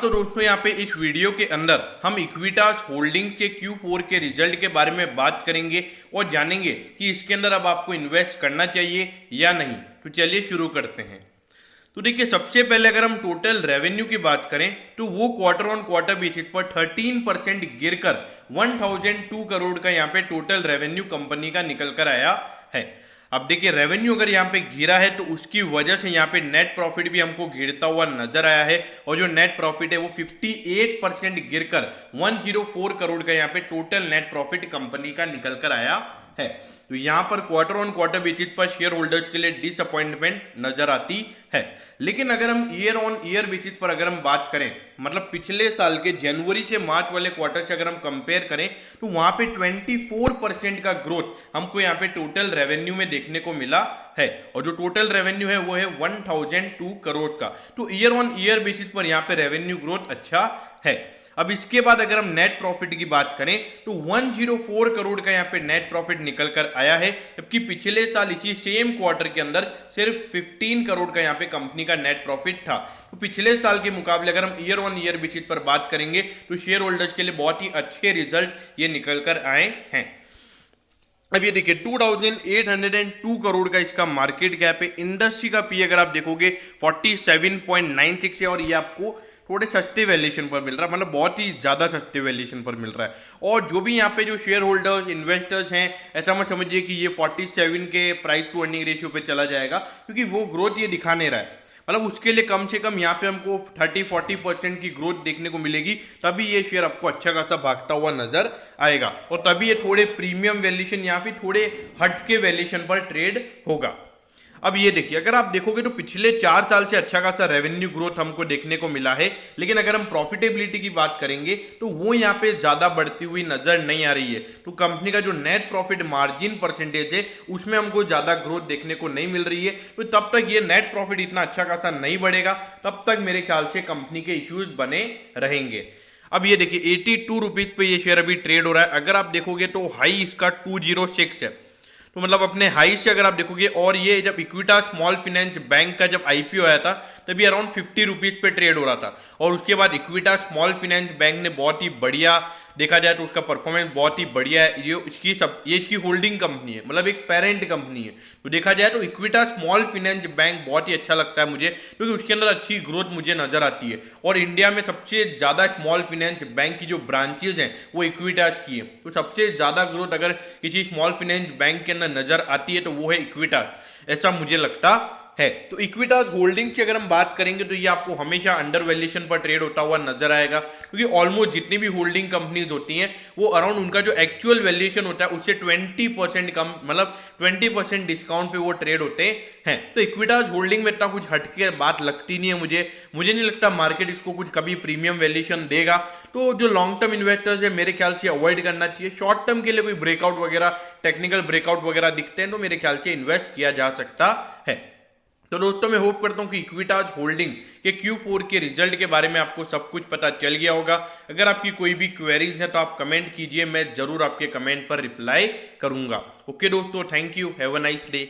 तो दोस्तों यहाँ पे इस वीडियो के अंदर हम इक्विटास होल्डिंग के Q4 के रिजल्ट के बारे में बात करेंगे और जानेंगे कि इसके अंदर अब आपको इन्वेस्ट करना चाहिए या नहीं। तो चलिए शुरू करते हैं। तो देखिए, सबसे पहले अगर हम टोटल रेवेन्यू की बात करें तो वो क्वार्टर ऑन क्वार्टर बेसिस पर 13% गिरकर 1002 करोड़ का यहाँ पे टोटल रेवेन्यू कंपनी का निकल कर आया है। अब देखिए, रेवेन्यू अगर यहाँ पे गिरा है तो उसकी वजह से यहाँ पे नेट प्रॉफिट भी हमको गिरता हुआ नजर आया है और जो नेट प्रॉफिट है वो 58% गिरकर 104 करोड़ का यहाँ पे टोटल नेट प्रॉफिट कंपनी का निकल कर आया है। तो यहाँ पर क्वार्टर ऑन क्वार्टर बेसिस पर शेयर होल्डर्स के लिए डिसअपॉइंटमेंट नजर आती है। लेकिन अगर हम ईयर ऑन ईयर बेसिस पर अगर हम बात करें, मतलब पिछले साल के जनवरी से मार्च वाले क्वार्टर से अगर हम कंपेयर करें तो वहां पे 24% का ग्रोथ हमको यहाँ पे टोटल रेवेन्यू में देखने को मिला है और जो टोटल रेवेन्यू है वो है 1002 करोड़ का। तो ईयर ऑन ईयर बेसिस पर यहाँ पे रेवेन्यू ग्रोथ अच्छा है। अब इसके बाद अगर हम नेट प्रॉफिट की बात करें तो 104 करोड़ का यहाँ पे नेट प्रॉफिट निकल कर आया है, जबकि पिछले साल इसी सेम क्वार्टर के अंदर सिर्फ 15 करोड़ का यहाँ पे कंपनी का नेट प्रॉफिट था। तो पिछले साल के मुकाबले अगर हम ईयर ऑन ईयर बेसिस पर बात करेंगे तो शेयर होल्डर्स के लिए बहुत ही अच्छे रिजल्ट ये निकल कर आए हैं। अब ये देखिए, 2802 करोड़ का इसका मार्केट कैप है। इंडस्ट्री का पी अगर आप देखोगे 47.96 है और ये आपको थोड़े सस्ते वैल्यूएशन पर मिल रहा है, मतलब बहुत ही ज़्यादा सस्ते वैल्यूएशन पर मिल रहा है। और जो भी यहाँ पे जो शेयर होल्डर्स इन्वेस्टर्स हैं, ऐसा मत समझिए कि ये 47 के प्राइस टू अर्निंग रेशियो पे चला जाएगा, क्योंकि वो ग्रोथ ये दिखा नहीं रहा है। मतलब उसके लिए कम से कम यहाँ पे हमको 30-40% की ग्रोथ देखने को मिलेगी, तभी ये शेयर आपको अच्छा खासा भागता हुआ नजर आएगा और तभी ये थोड़े प्रीमियम वैल्यूएशन या फिर थोड़े हटके वैल्यूएशन पर ट्रेड होगा। अब ये देखिए, अगर आप देखोगे तो पिछले 4 साल से अच्छा खासा रेवेन्यू ग्रोथ हमको देखने को मिला है, लेकिन अगर हम प्रॉफिटेबिलिटी की बात करेंगे तो वो यहाँ पे ज़्यादा बढ़ती हुई नजर नहीं आ रही है। तो कंपनी का जो नेट प्रॉफिट मार्जिन परसेंटेज है उसमें हमको ज़्यादा ग्रोथ देखने को नहीं मिल रही है। तो तब तक ये नेट प्रॉफिट इतना अच्छा खासा नहीं बढ़ेगा, तब तक मेरे ख्याल से कंपनी के इश्यूज बने रहेंगे। अब ये देखिए, 82 रुपीज़ पे ये शेयर अभी ट्रेड हो रहा है। अगर आप देखोगे तो हाई इसका 206 है, तो मतलब अपने हाई से अगर आप देखोगे, और ये जब इक्विटास स्मॉल फाइनेंस बैंक का जब आईपीओ आया था तभी अराउंड 50 रुपीज़ पे ट्रेड हो रहा था और उसके बाद इक्विटास स्मॉल फाइनेंस बैंक ने बहुत ही बढ़िया, देखा जाए तो उसका परफॉर्मेंस बहुत ही बढ़िया है। ये इसकी होल्डिंग कंपनी है, मतलब एक पेरेंट कंपनी है। तो देखा जाए तो इक्विटास स्मॉल फाइनेंस बैंक बहुत ही अच्छा लगता है मुझे, क्योंकि उसके अंदर अच्छी ग्रोथ मुझे नजर आती है और इंडिया में सबसे ज़्यादा स्मॉल फाइनेंस बैंक की जो ब्रांचेज हैं वो इक्विटास की है। तो सबसे ज़्यादा ग्रोथ अगर किसी स्मॉल फाइनेंस बैंक के अंदर नजर आती है तो वो है इक्विटास, ऐसा मुझे लगता है। तो इक्विटास होल्डिंग्स की अगर हम बात करेंगे तो ये आपको हमेशा अंडर वैल्यूएशन पर ट्रेड होता हुआ नजर आएगा, क्योंकि ऑलमोस्ट जितनी भी होल्डिंग कंपनीज होती हैं वो अराउंड उनका जो एक्चुअल वैल्यूएशन होता है उससे 20% कम, मतलब 20% डिस्काउंट पे वो ट्रेड होते हैं। तो इक्विटास होल्डिंग में इतना कुछ हटके बात लगती नहीं है मुझे नहीं लगता मार्केट इसको कुछ कभी प्रीमियम वैल्यूएशन देगा। तो जो लॉन्ग टर्म इन्वेस्टर्स है मेरे ख्याल से अवॉइड करना चाहिए। शॉर्ट टर्म के लिए कोई ब्रेकआउट वगैरह, टेक्निकल ब्रेकआउट वगैरह दिखते हैं तो मेरे ख्याल से इन्वेस्ट किया जा सकता है। तो दोस्तों, मैं होप करता हूं कि इक्विटास होल्डिंग के Q4 के रिजल्ट के बारे में आपको सब कुछ पता चल गया होगा। अगर आपकी कोई भी क्वेरीज है तो आप कमेंट कीजिए, मैं जरूर आपके कमेंट पर रिप्लाई करूंगा। ओके दोस्तों, thank you, have a nice day.